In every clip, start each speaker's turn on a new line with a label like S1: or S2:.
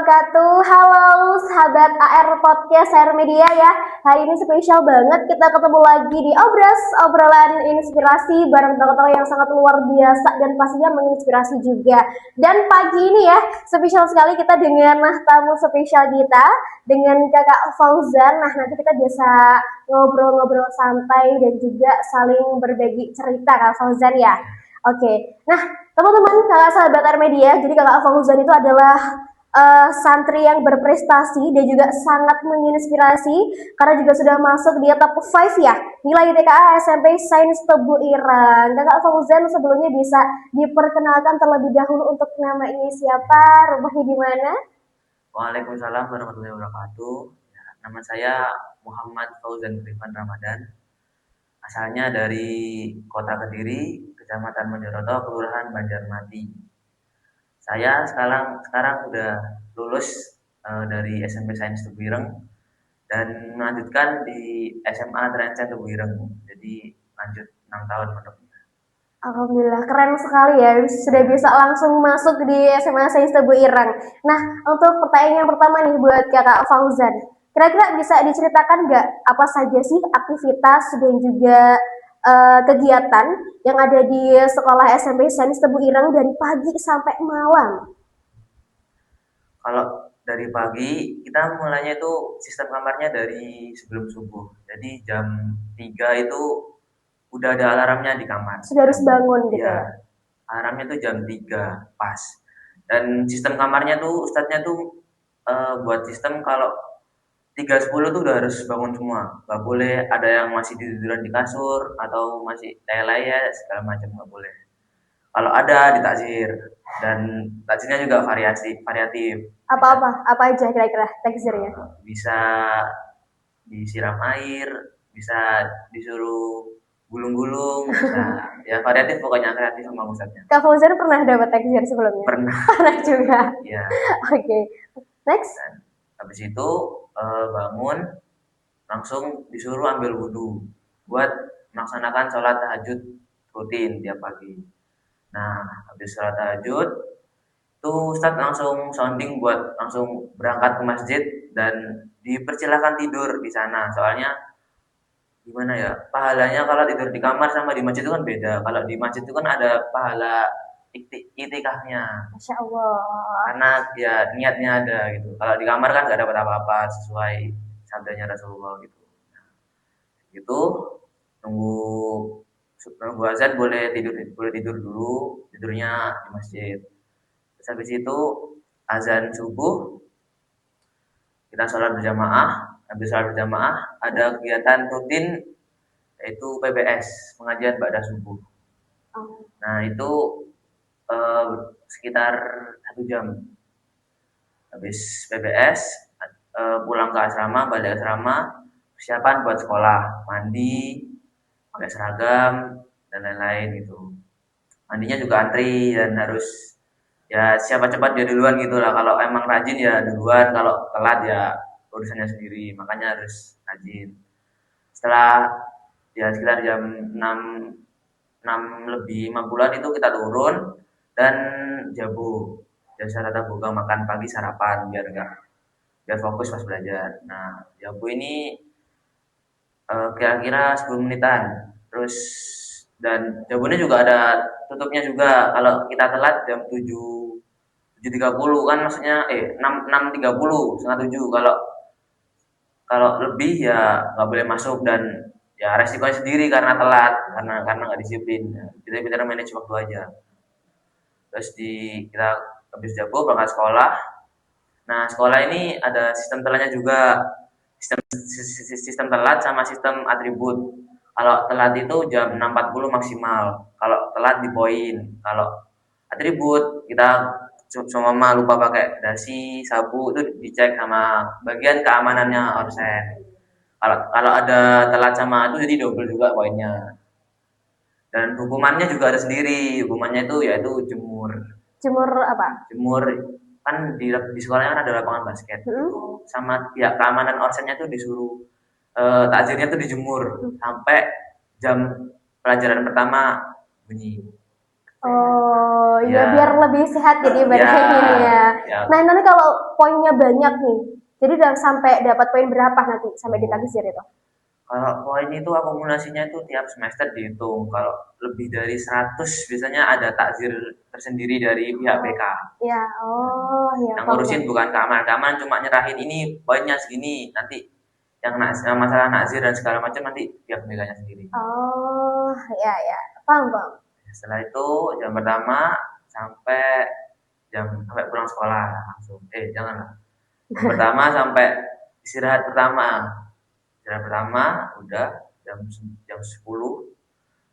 S1: wabarakatuh. Halo sahabat AR Podcast AR Media ya. Hari ini spesial banget kita ketemu lagi di obrolan inspirasi bareng tokoh-tokoh yang sangat luar biasa dan pastinya menginspirasi juga. Dan pagi ini ya, spesial sekali kita dengan tamu spesial kita dengan Kakak Fauzan. Nah, nanti kita biasa ngobrol-ngobrol santai dan juga saling berbagi cerita Kak Fauzan ya. Oke. Nah, teman-teman, kakak sahabat Armedia, jadi kakak Fauzan itu adalah santri yang berprestasi dan juga sangat menginspirasi karena juga sudah masuk di top 5 ya nilai TKA SMP Sains Tebu Ireng. Kakak Fauzan sebelumnya bisa diperkenalkan terlebih dahulu untuk namanya siapa, rumahnya di mana?
S2: Waalaikumsalam warahmatullahi wabarakatuh. Ya, nama saya Muhammad Fauzan Rifan Ramadan. Asalnya dari Kota Kediri, Kecamatan Mojoroto, Kelurahan Banjarmati. Saya sekarang sudah lulus dari SMP Sains Tebu Ireng dan melanjutkan di SMA Trencen Tebu Ireng. Jadi lanjut 6 tahun pondoknya.
S1: Alhamdulillah, keren sekali ya, sudah bisa langsung masuk di SMA Sains Tebu Ireng. Nah, untuk pertanyaan yang pertama nih buat kakak Fauzan, kira-kira bisa diceritakan nggak apa saja sih aktivitas dan juga kegiatan yang ada di sekolah SMP Sains Tebu Ireng dari pagi sampai malam?
S2: Kalau dari pagi, kita mulainya itu sistem kamarnya dari sebelum subuh. Jadi jam 3 itu udah ada alarmnya di kamar.
S1: Sudah harus bangun gitu
S2: Iya,
S1: ya?
S2: alarmnya tuh jam 3 pas. Dan sistem kamarnya tuh ustadznya tuh buat sistem kalau 3.10 tuh udah harus bangun semua. Gak boleh ada yang masih tiduran di kasur atau masih lelai ya segala macam gak boleh. Kalau ada ditakzir dan takzirnya juga variatif. Bisa
S1: Apa-apa, apa aja kira-kira teksturnya?
S2: bisa disiram air, bisa disuruh gulung-gulung, bisa ya variatif pokoknya kreatif sama ustadznya.
S1: Kak Fauzan pernah dapat tekstur sebelumnya?
S2: Pernah.
S1: Pernah juga.
S2: Ya.
S1: Oke, okay. Next.
S2: Dan habis itu bangun langsung disuruh ambil wudhu buat melaksanakan sholat tahajud rutin tiap pagi. Nah, habis sholat tahajud tuh Ustadz langsung sounding buat langsung berangkat ke masjid dan dipersilahkan tidur di sana. Soalnya gimana ya, pahalanya kalau tidur di kamar sama di masjid itu kan beda. Kalau di masjid itu kan ada pahala itikafnya.
S1: Masya Allah.
S2: Karena ya niatnya ada gitu. Kalau di kamar kan nggak dapat apa-apa sesuai sabdanya Rasulullah gitu. Gitu nunggu nunggu azan boleh tidur dulu, tidurnya di masjid. Terus habis itu azan subuh kita sholat berjamaah. Habis sholat berjamaah ada kegiatan rutin yaitu PBS, pengajian ba'da subuh. Nah itu eh, sekitar 1 jam. Habis PBS pulang ke asrama, balik asrama, persiapan buat sekolah, mandi, pakai seragam dan lain-lain gitu. Mandinya juga antri dan harus ya siapa cepat dia duluan gitu lah. Kalau emang rajin ya duluan, kalau telat ya urusannya sendiri. Makanya harus rajin. Setelah ya sekitar jam 6 6 lebih 50-an itu kita turun dan jabu. Biasa tata boga makan pagi sarapan biar fokus pas belajar. Nah, jabu ini kira-kira 10 menitan. Terus dan jawabannya juga ada tutupnya juga. Kalau kita telat jam 7.30 kan maksudnya 6.30 setengah 7. Kalau kalau lebih ya nggak boleh masuk dan ya resikonya sendiri karena telat karena nggak disiplin. Kita bicara manage waktu aja. Terus kita habis jago berangkat sekolah. Nah, sekolah ini ada sistem telatnya juga. Sistem telat sama sistem atribut. Kalau telat itu jam 6.40 maksimal. Kalau telat di poin. Kalau atribut kita cuma lupa pakai dasi, sabu itu dicek sama bagian keamanannya orsen. Kalau ada telat sama itu jadi double juga poinnya. Dan hukumannya juga ada sendiri. Hukumannya itu yaitu jemur.
S1: Jemur apa?
S2: Jemur kan di sekolahnya kan ada lapangan basket. Itu sama pihak keamanan orsennya tuh disuruh takjilnya tuh dijemur sampai jam pelajaran pertama bunyi.
S1: Oh, ya
S2: Ya,
S1: biar lebih sehat jadi
S2: ya,
S1: badannya ya.
S2: ya.
S1: Nah, nanti kalau poinnya banyak nih, jadi udah sampai dapat poin berapa nanti sampai
S2: Oh,
S1: ditaksir itu?
S2: kalau poin itu akumulasinya itu tiap semester dihitung. Kalau lebih dari 100 biasanya ada takzir tersendiri dari pihak
S1: Oh,
S2: BK.
S1: ya, oh, ya,
S2: Yang
S1: paham,
S2: ngurusin
S1: paham.
S2: bukan keamanan-keamanan, cuma nyerahin ini poinnya segini. Nanti yang masalah nakzir dan segala macam nanti pihak BK-nya sendiri.
S1: Oh, ya, ya, paham, paham.
S2: Setelah itu jam pertama sampai sampai pulang sekolah langsung. Janganlah. Jam pertama sampai istirahat pertama. Istirahat pertama udah jam jam 10.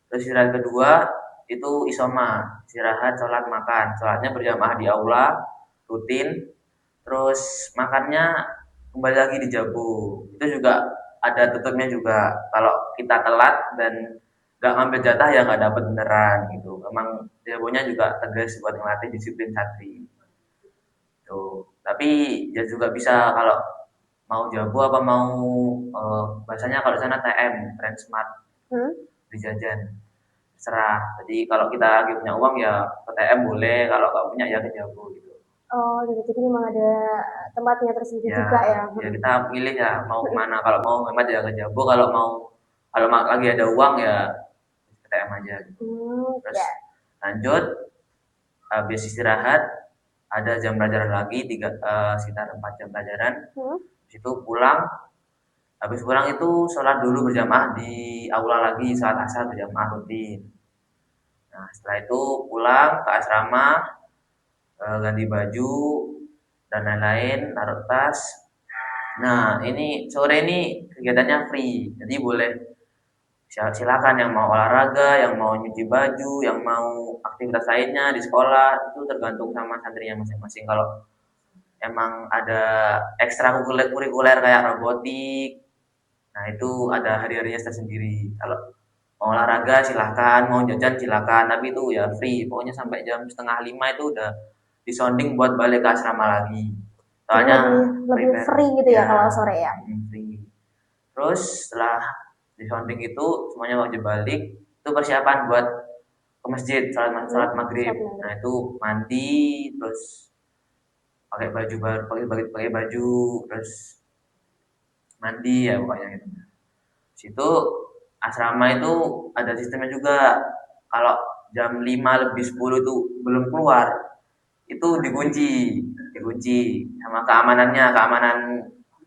S2: Terus istirahat kedua itu isoma, istirahat sholat makan. Sholatnya berjamaah di aula, rutin. Terus makannya kembali lagi di Jabu. Itu juga ada tutupnya juga. Kalau kita telat dan nggak ngambil jatah ya nggak dapat beneran gitu. Memang Jabunya juga tegas buat ngelatih disiplin santri. Tuh. Tapi ya juga bisa kalau mau Jabu apa mau bahasanya kalau di sana TM, Trend Smart
S1: Hmm?
S2: di jajan. Serah. Jadi kalau kita lagi punya uang ya ke TM boleh, kalau nggak punya ya ke Jabu gitu.
S1: Oh, gitu. Jadi memang ada tempatnya tersendiri
S2: Ya,
S1: juga ya.
S2: ya
S1: Hmm.
S2: kita pilih ya mau kemana. Kalau mau hemat ya ke Jabu, kalau lagi ada uang ya ke TM aja gitu.
S1: Hmm,
S2: Terus
S1: ya.
S2: lanjut habis istirahat ada jam pelajaran lagi sekitar 4 jam pelajaran.
S1: Hmm?
S2: Habis itu pulang. Habis pulang itu sholat dulu berjamaah di aula lagi, sholat asar berjamaah rutin. Nah, setelah itu pulang ke asrama, ganti baju dan lain-lain, taruh tas. Nah, ini sore ini kegiatannya free, jadi boleh silakan yang mau olahraga, yang mau nyuci baju, yang mau aktivitas lainnya di sekolah itu tergantung sama santrinya masing-masing. Kalau emang ada ekstra kurikuler kayak robotik, nah itu ada hari-harinya tersendiri. Kalau mau olahraga silahkan, mau jajan silahkan, tapi itu ya free. Pokoknya sampai jam setengah 5 itu udah disounding buat balik ke asrama lagi.
S1: Jadi
S2: Soalnya
S1: lebih lebih
S2: prepare,
S1: free gitu ya
S2: ya,
S1: kalau sore ya.
S2: free. Terus setelah disounding itu semuanya wajib balik, itu persiapan buat ke masjid,
S1: Hmm?
S2: sholat maghrib.
S1: Sholat
S2: Nah
S1: maghrib.
S2: itu mandi, terus pakai baju baru, pakai baju, terus mandi ya pokoknya gitu. Situ asrama itu ada sistemnya juga. Kalau jam 5 lebih 10 itu belum keluar, itu dikunci sama keamanan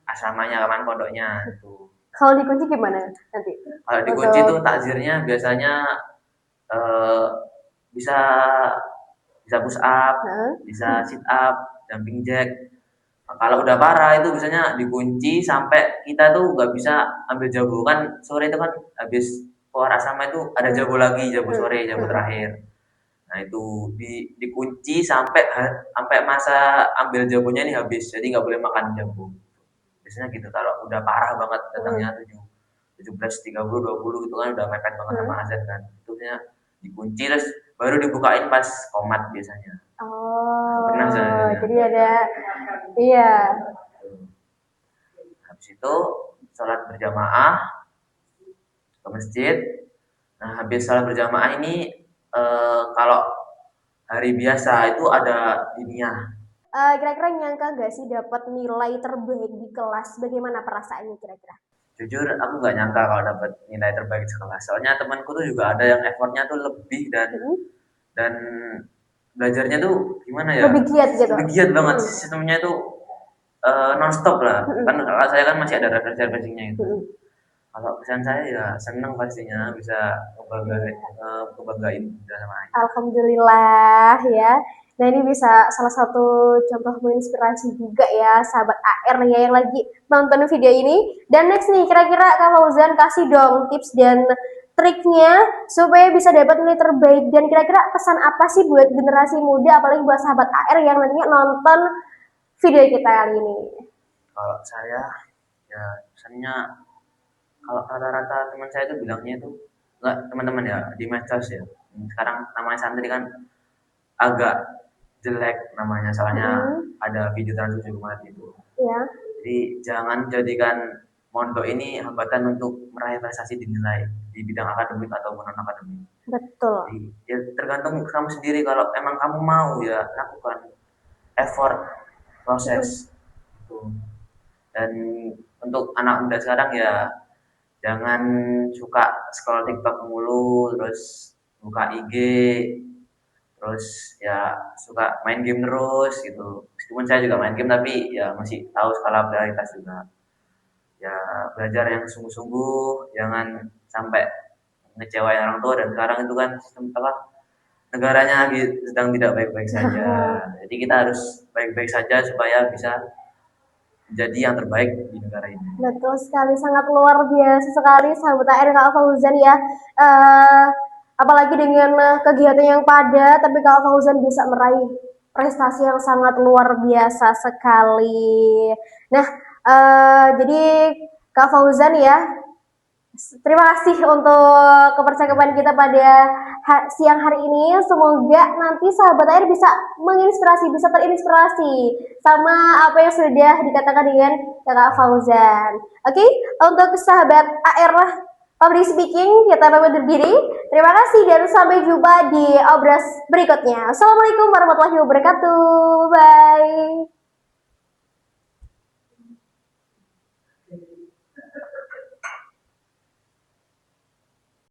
S2: asramanya, keamanan pondoknya itu.
S1: Kalau dikunci gimana nanti?
S2: Kalau dikunci itu
S1: Untuk
S2: takjirnya biasanya eh, bisa bisa push up,
S1: Hah?
S2: bisa sit up, jumping jack. Nah, kalau udah parah itu biasanya dikunci sampai kita tuh nggak bisa ambil jabu kan sore itu kan habis keluar asrama itu ada
S1: Hmm.
S2: jabu lagi, jabu
S1: Hmm.
S2: sore, jabu
S1: Hmm.
S2: terakhir. Nah itu dikunci sampai sampai masa ambil jabunya ini habis, jadi nggak boleh makan jabu. Biasanya gitu kalau udah parah banget datangnya
S1: Hmm.
S2: 17.30 20 gitu kan udah mepet banget sama
S1: Hmm.
S2: azan kan. Itu biasanya dikunci terus baru dibukain pas komat biasanya. Nah, pernah
S1: Oh,
S2: misalnya.
S1: jadi ada, iya.
S2: Habis itu sholat berjamaah ke masjid. Nah, habis sholat berjamaah ini kalau hari biasa itu ada diniyah.
S1: Kira-kira nyangka nggak sih dapat nilai terbaik di kelas? Bagaimana perasaannya kira-kira?
S2: Jujur aku nggak nyangka kalau dapat nilai terbaik di sekolah. Soalnya temanku tuh juga ada yang effortnya tuh lebih
S1: Hmm?
S2: dan belajarnya tuh gimana ya?
S1: Lebih giat gitu.
S2: Lebih giat banget
S1: Hmm.
S2: sistemnya itu non-stop lah. Kan
S1: Hmm.
S2: kalau saya kan masih ada refreshing-refreshingnya itu.
S1: Hmm.
S2: Kalau pesan saya ya seneng pastinya bisa
S1: Iya.
S2: ngebanggain sama ayah.
S1: Alhamdulillah ya. Nah ini bisa salah satu contoh menginspirasi juga ya sahabat AR ya yang lagi nonton video ini. Dan next nih kira-kira Kak Fauzan kasih dong tips dan triknya supaya bisa dapat nilai terbaik dan kira-kira pesan apa sih buat generasi muda apalagi buat sahabat AR yang nantinya nonton video kita kali ini.
S2: Kalau saya ya pesannya kalau rata-rata teman saya itu bilangnya itu enggak teman-teman ya di medsos ya. Sekarang namanya santri kan agak jelek namanya soalnya
S1: Hmm,
S2: ada video transfusi umat itu.
S1: ya.
S2: Jadi jangan jadikan mondok ini hambatan untuk meraih prestasi dinilai di bidang akademik ataupun non akademik.
S1: Betul.
S2: Jadi, ya tergantung kamu sendiri, kalau emang kamu mau ya lakukan effort,
S1: Mm-mm.
S2: proses gitu. Dan untuk anak muda sekarang ya jangan suka scroll TikTok mulu, terus buka IG, terus ya suka main game terus gitu. Meskipun saya juga main game tapi ya masih tahu skala prioritas juga. Ya belajar yang sungguh-sungguh, jangan sampai ngecewain orang tua, dan sekarang itu kan sistem apa, negaranya lagi sedang tidak baik-baik saja. Jadi kita harus baik-baik saja supaya bisa menjadi yang terbaik di negara ini.
S1: Betul sekali, sangat luar biasa sekali sahabat AR Kak Fauzan ya. Eh, Apalagi dengan kegiatan yang padat, tapi Kak Fauzan bisa meraih prestasi yang sangat luar biasa sekali. Nah, jadi Kak Fauzan ya, terima kasih untuk kepercakapan kita pada siang hari ini. Semoga nanti sahabat air bisa menginspirasi, bisa terinspirasi sama apa yang sudah dikatakan dengan Kakak Fauzan. Oke, untuk sahabat AR public speaking, kita pamit undur diri. Terima kasih dan sampai jumpa di obras berikutnya. Assalamualaikum warahmatullahi wabarakatuh. Bye.